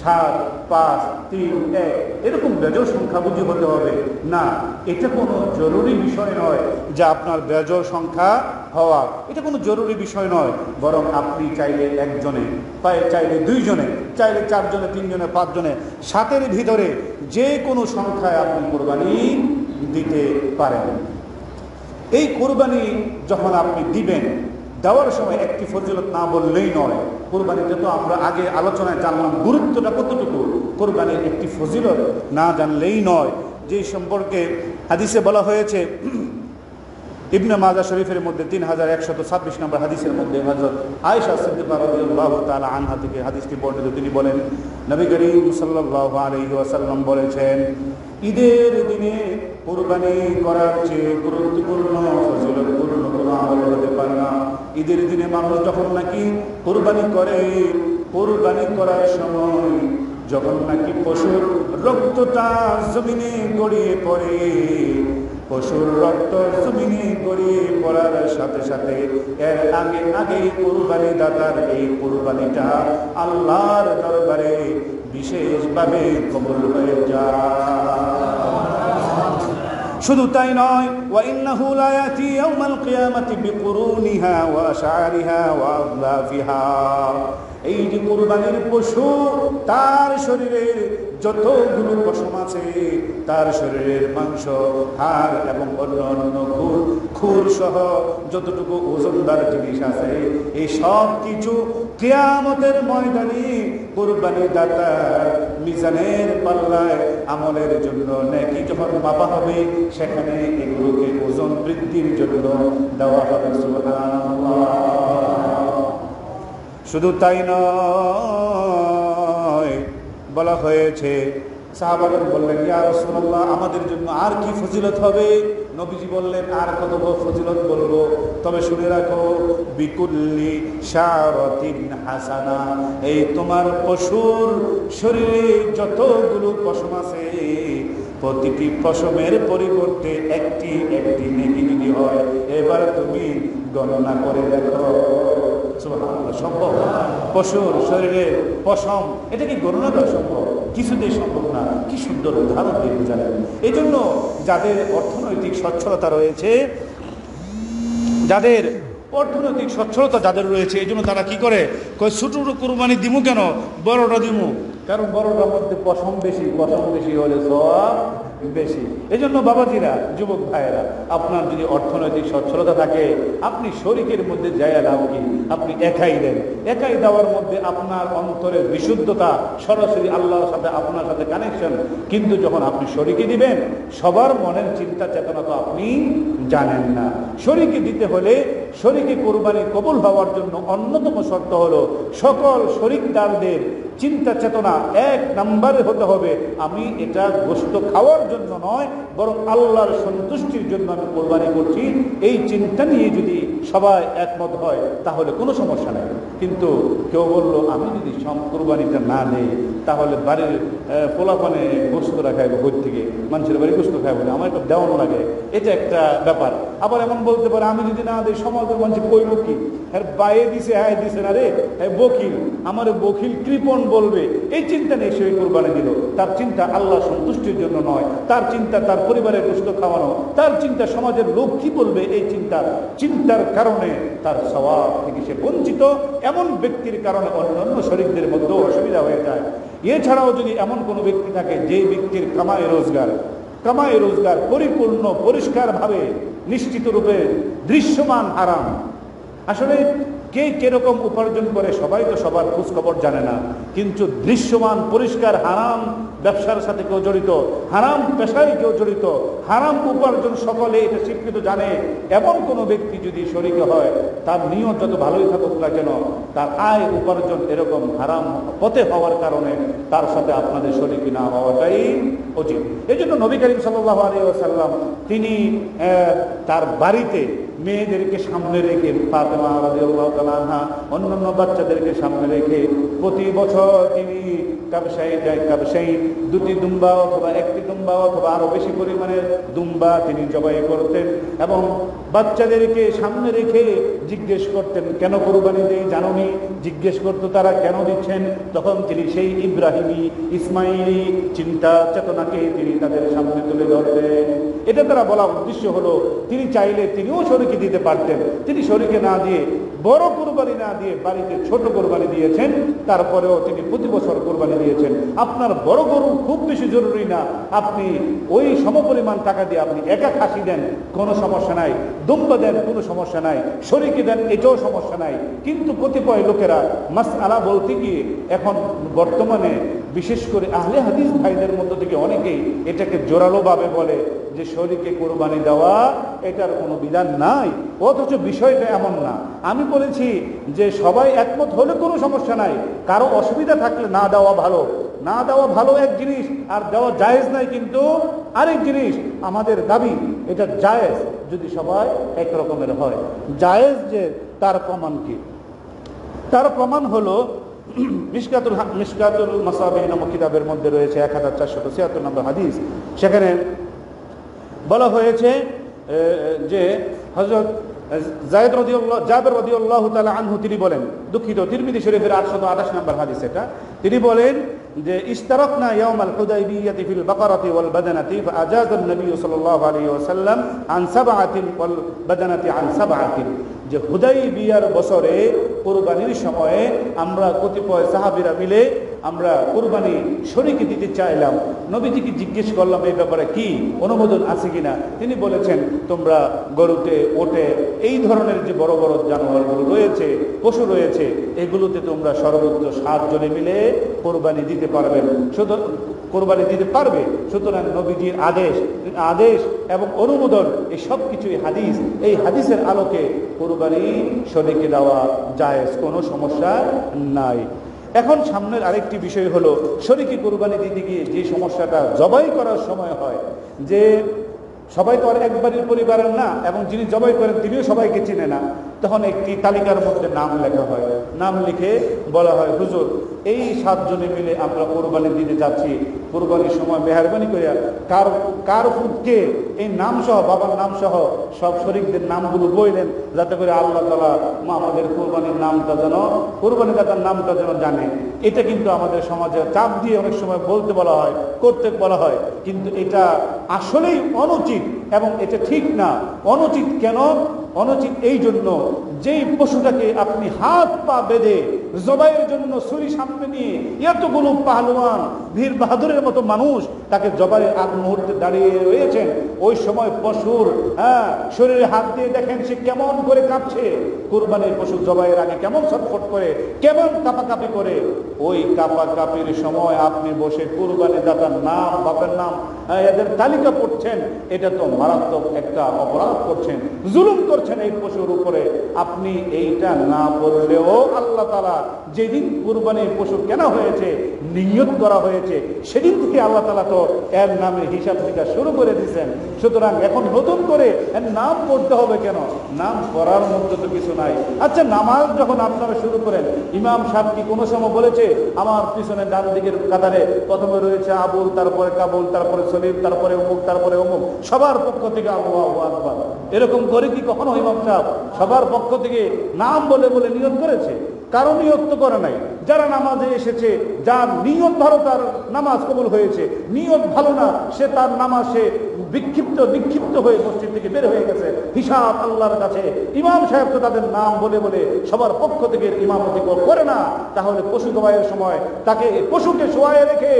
Speaker 1: 7, 5, 3, 1 এরকম বেজোড় সংখ্যা বুঝি হতে হবে না। এটা কোনো জরুরি বিষয় নয় যে আপনার বেজোড় সংখ্যা হওয়া, এটা কোনো জরুরি বিষয় নয়। বরং আপনি চাইলে একজনে, চাইলে 2 জনে, চাইলে 4 জনে, 3 জনে, 5 জনে, 7-এর ভিতরে যে কোনো সংখ্যায় আপনি কোরবানি দিতে পারেন। এই কোরবানি যখন আপনি দিবেন, দেওয়ার সময় একটি ফজিলত না বললেই নয়। কোরবানিতে তো আমরা আগে আলোচনায় জানলাম গুরুত্বটা কতটুকু, কোরবানির একটি ফজিলত না জানলেই নয়। যে সম্পর্কে হাদিসে বলা হয়েছে, ইবনে মাজাহ শরীফের মধ্যে 3126 নম্বর হাদিসের মধ্যে হযরত আয়েশা সিদ্দিকা রাদিয়াল্লাহু তাআলা আনহা থেকে হাদিসটি বর্ণিত। তিনি বলেন, নবী করিম সাল্লাল্লাহু আলাইহি ওয়াসাল্লাম বলেছেন, ঈদের দিনে কুরবানি করার চেয়ে গুরুত্বপূর্ণ ফজিলতপূর্ণ কোনো আমল হতে পারে না। ঈদের দিনে মানুষ যখন নাকি কুরবানি করে, কুরবানি করার সময় যখন নাকি পশুর রক্তটা জমিনে গড়িয়ে পড়ে, পশুর রক্ত জমিনে গড়িয়ে পড়ার সাথে সাথে এর আগে কুরবানি দাতার এই কুরবানিটা আল্লাহর দরবারে বিশেষভাবে কবুল হয়ে যায়। শুধু তাই নয়, ওয়া ইন্নাহু লা ইয়াতি ইয়াউমাল কিয়ামাতি বিকুরুনিহা ওয়া আশআরিহা ওয়া আযলাফিহা। এই যে কুরবানির পশু, তার শরীরের যতগুলো পশম আছে, তার শরীরের মাংস, হাড় এবং অন্যান্য খুর সহ যতটুকু ওজনদার জিনিস আছে, এই সব কিছু কিয়ামতের ময়দানে কুরবানি দাতার মিজানের পাল্লায় আমলের জন্য নেকি যখন মাপা হবে, সেখানে এগুলোকে ওজন বৃদ্ধির জন্য দেওয়া হবে। সুবহানাল্লাহ। শুধু তাই নয়, বলা হয়েছে, সাহাবাগণ বললেন, ইয়া রাসূলুল্লাহ, আমাদের জন্য আর কি ফজিলত হবে? নবীজি বললেন, আর কত ফজিলত বলবো, তবে শুনে রাখো, বিকুল্লি শারাতিন হাসানা। এই তোমার পশুর শরীরে যতগুলো পশম আছে, প্রতিটি পশমের পরিবর্তে একটি একটি নেকি যদি হয়, এবার তুমি গণনা করে দেখো। সুবহানাল্লাহ, সম্ভব? পশুর শরীরে পশম, এটা কি গণনা করা সম্ভব? কিছুতেই সম্ভব না। কি সুন্দর উদাহরণ দিয়ে বোঝালেন। এই জন্য যাদের অর্থনৈতিক সচ্ছলতা রয়েছে, যাদের অর্থনৈতিক সচ্ছলতা যাদের রয়েছে, এই জন্য তারা কি করে, ছোটো কুরবানি দিমু কেন, বড়টা দিমু, কারণ বড়টার মধ্যে পশম বেশি, পশম বেশি হলে সওয়াব বেশি। এই জন্য বাবাজিরা, যুবক ভাইয়েরা, আপনার যদি অর্থনৈতিক সচ্ছলতা থাকে, আপনি শরীকের মধ্যে যায় লাভ কি, আপনি একাই দেন। একাই দেওয়ার মধ্যে আপনার অন্তরের বিশুদ্ধতা, সরাসরি আল্লাহর সাথে আপনার সাথে কানেকশন। কিন্তু যখন আপনি শরীকে দিবেন, সবার মনের চিন্তা চেতনা তো আপনি জানেন না। শরীকে দিতে হলে, শরীকে কোরবানি কবুল হওয়ার জন্য অন্যতম শর্ত হলো সকল শরীকদারদের চিন্তা চেতনা এক নম্বরে হতে হবে, আমি এটা গোশত খাওয়ার জন্য নয়, বরং আল্লাহর সন্তুষ্টির জন্য আমি কোরবানি করছি। এই চিন্তা নিয়ে যদি সবাই একমত হয় তাহলে কোনো সমস্যা নেই। কিন্তু কেউ বললো আমি যদি কোরবানিটা না নেই তাহলে বাড়ির পোলাপানে গোশত রাখাইব, ঘর থেকে মানুষের বাড়ি গোশত খাইব না, আমার একটু দেওয়ানো লাগে, এটা একটা ব্যাপার। আবার এমন বলতে পারে আমি যদি না দিই সমাজের মানুষ কইল কি, হ্যাঁ বাইরে দিছে, হ্যাঁ দিছে না রে, হ্যাঁ বকিল, আমার বকিল কৃপণ বলবে, এই চিন্তা নেই সে কোরবানি দিল। তার চিন্তা আল্লাহ সন্তুষ্টির জন্য নয়, তার চিন্তা তার পরিবারের গোশত খাওয়ানো, তার চিন্তা সমাজের লোক কি বলবে, এই চিন্তার কারণে তার সওয়াব থেকে সে বঞ্চিত। এমন ব্যক্তির কারণে অন্যান্য শরীকদের মধ্যেও অসুবিধা হয়ে যায়। এছাড়াও যদি এমন কোনো ব্যক্তি থাকে যে ব্যক্তির কামাই রোজগার পরিপূর্ণ পরিষ্কারভাবে নিশ্চিত রূপে দৃশ্যমান হারাম, আসলে কে কিরকম উপার্জন করে সবাই তো সবার খোঁজ খবর জানে না, কিন্তু দৃশ্যমান পরিষ্কার হারাম ব্যবসার সাথে কেউ জড়িত, হারাম পেশায় কেউ জড়িত, হারাম উপার্জন সকলে এটা স্বীকৃত জানে, এমন কোনো ব্যক্তি যদি শরীকে হয়, তার নিয়ত যত ভালোই থাকুক না কেন, তার আয় উপার্জন এরকম হারাম পথে হওয়ার কারণে তার সাথে আপনাদের শরীকে না হওয়াটাই উচিত। এই জন্য নবী করিম সাল্লাল্লাহু আলাইহি ওয়াসাল্লাম তিনি তার বাড়িতে মেয়েদেরকে সামনে রেখে, ফাতেমা রাদিয়াল্লাহু তাআলা আনহা অন্যান্য বাচ্চাদেরকে সামনে রেখে প্রতি বছর তিনি কাবশাই দুটি দুম্বা অথবা একটি দুম্বা অথবা আরো বেশি পরিমাণের দুম্বা তিনি জবাই করতেন এবং বাচ্চাদেরকে সামনে রেখে জিজ্ঞেস করতেন কেন কুরবানি দেই জানোনি, জিজ্ঞেস করতো তারা কেন দিচ্ছেন, তখন তিনি সেই ইব্রাহিমী ইসমাইলি চিন্তা চেতনাকে তিনি তাদের সামনে তুলে ধরতেন। এটা তারা বলা উদ্দেশ্য হলো তিনি চাইলে তিনিও শরীকে দিতে পারতেন, তিনি শরীকে না দিয়ে বড় কোরবানি না দিয়ে বাড়িতে ছোট কোরবানি দিয়েছেন, তারপরেও তিনি প্রতি বছর কোরবানি দিয়েছেন। আপনার বড় গরু খুব বেশি জরুরি না, আপনি ওই সমপরিমাণ টাকা দিয়ে আপনি একা খাসি দেন, কোনো সমস্যা নাই, দুম্বা দেন, কোনো সমস্যা নাই, শরীকে দেন, এটাও সমস্যা নাই। কিন্তু কতিপয় লোকেরা মাসআলা বলতে গিয়ে এখন বর্তমানে বিশেষ করে আহলে হাদিস ভাইদের মধ্য থেকে অনেকেই এটাকে জোরালোভাবে বলে যে শরীকে কোরবানি দেওয়া এটার কোনো বিধান নাই, অথচ বিষয়টা এমন না। আমি বলেছি যে সবাই একমত হলে কোনো সমস্যা নাই, কারো অসুবিধা থাকলে না দেওয়া ভালো, না দেওয়া ভালো এক জিনিস, আর দেওয়া জায়েজ নাই কিন্তু আরেক জিনিস। আমাদের দাবি এটা জায়েজ যদি সবাই এক রকমের হয়। জায়েজ যে তার প্রমাণ কি? তার প্রমাণ হলো মিশকাতুল মাসাবিহ নামক কিতাবের মধ্যে রয়েছে 1476 নম্বর হাদিস। সেখানে বলা হয়েছে যে হযরত জাবের রাদিয়াল্লাহু তাআলা আনহু তিনি বলেন, দুঃখিত তিরমিজি শরীফের 828 নম্বর হাদিস এটা, তিনি বলেন যে ইশতারাকনা ইয়াউমাল হুদাইবিয়াতি ফিল বাকারাতি ওয়াল বাদানাতি ফাআজাযা আন-নবী সাল্লাল্লাহু আলাইহি ওয়াসাল্লাম আন সাবআতিন ওয়াল বাদানাতি আন সাবআতিন, যে হুদাইবিয়ার বছরে কুরবানির সময়ে আমরা কতিপয় সাহাবীরা মিলে আমরা কুরবানি শরীকে দিতে চাইলাম। নবীজিকে জিজ্ঞেস করলাম এই ব্যাপারে কি অনুমোদন আছে কিনা। তিনি বলেছেন তোমরা গরুতে, ওটে, এই ধরনের যে বড় বড় জানোয়ারগুলো রয়েছে, পশু রয়েছে, এগুলোতে তোমরা সর্বোচ্চ 7 জনে মিলে কোরবানি দিতে পারবেন, শুধু কোরবানি দিতে পারবে। সুতরাং নবীজির আদেশ এবং অনুমোদন এই সব কিছুই হাদিস, এই হাদিসের আলোকে কোরবানি শরীকে দেওয়া জায়েজ, কোনো সমস্যা নাই। এখন সামনের আরেকটি বিষয় হলো শরীকে কোরবানি দিতে গিয়ে যে সমস্যাটা জবাই করার সময় হয়, যে সবাই তো আর একবারের পরিবারের না, এবং যিনি জবাই করেন তিনিও সবাইকে চিনে না, তখন একটি তালিকার মধ্যে নাম লেখা হয়। নাম লিখে বলা হয় হুজুর এই 7 জনে মিলে আমরা কোরবানি দিতে যাচ্ছি। কোরবানির সময় মেহরবানি করে কার ফুটকে এই নাম সহ, বাবার নাম সহ সব শরীকদের নামগুলো বললেন, যাতে করে আল্লাহ তাআলা আমাদের কোরবানির নামটা যেন, কোরবানি দাতার নামটা যেন জানে। এটা কিন্তু আমাদের সমাজে চাপ দিয়ে অনেক সময় বলতে বলা হয়, করতে বলা হয়, কিন্তু এটা আসলেই অনুচিত এবং এটা ঠিক না। অনুচিত কেন? অনুচিত এই জন্য, যেই পশুটাকে আপনি হাত পা বেঁধে জবাইয়ের জন্য ছুরি সামনে নিয়ে এতগুলো পাহলওয়ান বীর বাহাদুরের মতো মানুষ তাকে জবাইয়ের আগ মুহূর্তে দাঁড়িয়ে রয়েছেন, ওই সময় পশুর শরীরে হাত দিয়ে দেখেন সে কেমন করে কাঁপছে। কুরবানির পশু জবাইয়ের আগে কেমন ছটফট করে, কেমন কাঁপাকাঁপি করে। ওই কাঁপাকাঁপির সময় আপনি বসে কুরবানি দাতার নাম, বাপের নাম, এদের তালিকা পড়ছেন। এটা তো মারাত্মক একটা অপরাধ করছেন, জুলুম করছেন এই পশুর উপরে। আপনি এইটা না বললেও আল্লাহ তাআলা যেদিন কুরবানির পশু কেনা হয়েছে, নিয়ত করা হয়েছে, সেদিন থেকে আল্লাহ তাআলা তো এর নামে হিসাব নিকাশ শুরু করে দিয়েছেন। সুতরাং এখন নতুন করে এর নাম পড়তে হবে কেন? নাম পড়ার মধ্যে তো কিছু নাই। আচ্ছা, নামাজ যখন আপনারা শুরু করেন, ইমাম সাহেব কি কোনো সময় বলেছে আমার পিছনে ডান দিকের কাতারে প্রথমে রয়েছে আবুল, তারপরে কাবুল, তারপরে সলিম, তারপরে অমুক, তারপরে অমুক, সবার পক্ষ থেকে আল্লাহু আকবার, এরকম করে কি কখনো ইমাম সাহেব সবার পক্ষ থেকে নাম বলে বলে নিয়ত করেছে? কারো নিয়ত তো করে নাই। যারা নামাজে এসেছে, যার নিয়ত ভালো তার নামাজ কবুল হয়েছে, নিয়ত ভালো না সে তার নামাজ সে বিক্ষিপ্ত হয়ে মসজিদ থেকে বের হয়ে গেছে, হিসাব আল্লাহর কাছে। ইমাম সাহেব তো তাদের নাম বলে বলে সবার পক্ষ থেকে ইমামতি করে না, তাহলে পশু জবাইয়ের সময় তাকে পশুকে শোয়ায় রেখে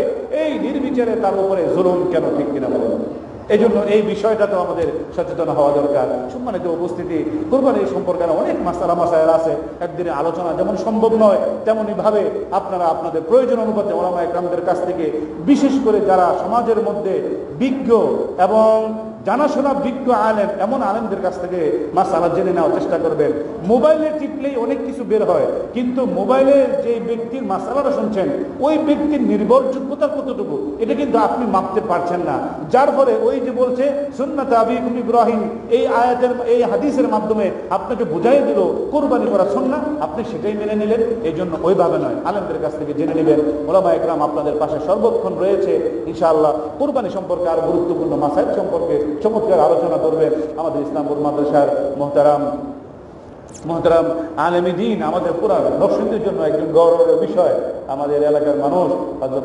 Speaker 1: এই নির্বিচারে তার উপরে জুলুম কেন? ঠিক কিনা বলেন? এই জন্য এই বিষয়টা তো আমাদের সচেতন হওয়া দরকার। সম্মানিত উপস্থিতি, কুরবানির সম্পর্কে অনেক মাসাইল আছে, একদিনে আলোচনা যেমন সম্ভব নয়, তেমনি ভাবে আপনারা আপনাদের প্রয়োজন অনুপাতে ওলামায়ে কেরামদের কাছ থেকে, বিশেষ করে যারা সমাজের মধ্যে বিজ্ঞ এবং জানাশোনা বিজ্ঞ আলেম, এমন আলেমদের কাছ থেকে মাসালা জেনে নেওয়ার চেষ্টা করবেন। মোবাইলে টিপলেই অনেক কিছু বের হয়, কিন্তু মোবাইলে যে ব্যক্তির মাসালাটা শুনছেন ওই ব্যক্তির নির্ভরযোগ্যতা কতটুকু, এটা কিন্তু আপনি মাপতে পারছেন না। যার ফলে ওই যে বলছে সুন্নাত আবিকুম ইব্রাহিম, এই আয়াতের, এই হাদিসের মাধ্যমে আপনাকে বুঝাই দিল কুরবানি করা সুন্নাহ, আপনি সেটাই মেনে নিলেন। এই জন্য ওইভাবে নয়, আলেমদের কাছ থেকে জেনে নেবেন। ওলামায়ে কেরাম আপনাদের পাশে সর্বক্ষণ রয়েছে ইনশাআল্লাহ। কুরবানি সম্পর্কে আরো গুরুত্বপূর্ণ মাসাইল সম্পর্কে চমৎকার আলোচনা করবেন আমাদের ইসলামপুর মাদ্রাসার মোহতারাম আলেমে দ্বীন, আমাদের পুরা নরসিংদীর জন্য একজন গৌরবের বিষয়। আমাদের এলাকার মানুষ হযরত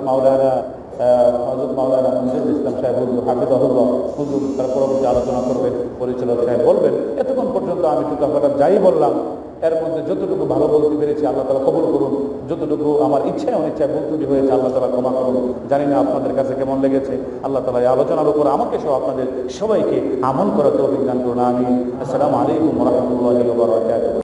Speaker 1: মাওলানা মনজুরুল ইসলাম সাহেব হুজুর হাফিজাহুল্লাহ, হুজুর তার পরবর্তী আলোচনা করবেন, পরিচালক সাহেব বলবেন। এতক্ষণ পর্যন্ত আমি টুকাফাটা যাই বললাম, এর মধ্যে যতটুকু ভালো বলতে পেরেছি আল্লাহ তাআলা কবুল করুন, যতটুকু আমার ইচ্ছায় অনিচ্ছায় ভুল ত্রুটি হয়েছে আল্লাহ তাআলা ক্ষমা করুন। জানি না আপনাদের কাছে কেমন লেগেছে। আল্লাহ তাআলা এই আলোচনার উপর আমাকে সহ আপনাদের সবাইকে আমল করার তৌফিক দান করুন। আমিন। আসসালামু আলাইকুম ওয়া রাহমাতুল্লাহি ওয়া বারাকাতুহু।